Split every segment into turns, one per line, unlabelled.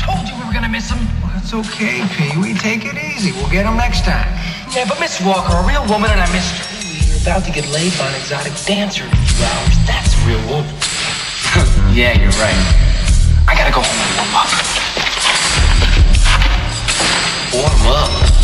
told you we were gonna miss him.
Well, it's okay, Pee-wee. Take it easy. We'll get him next time.
Yeah, but Miss Walker, a real woman, and I missed her. You're about to get laid by an exotic dancer in a few hours. That's a real woman.
Yeah, you're right.
I gotta go home and warm up.
Warm up.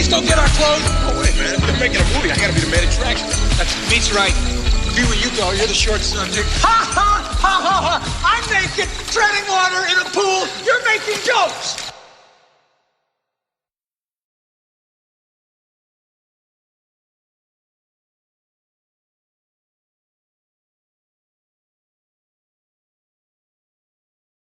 Go get our clothes. Oh, wait a minute. They're making a movie. I gotta be the main attraction. That's Meat's right. Be where you go. You're the short son. Ha ha ha ha ha! I'm naked, treading water in a pool. You're making jokes.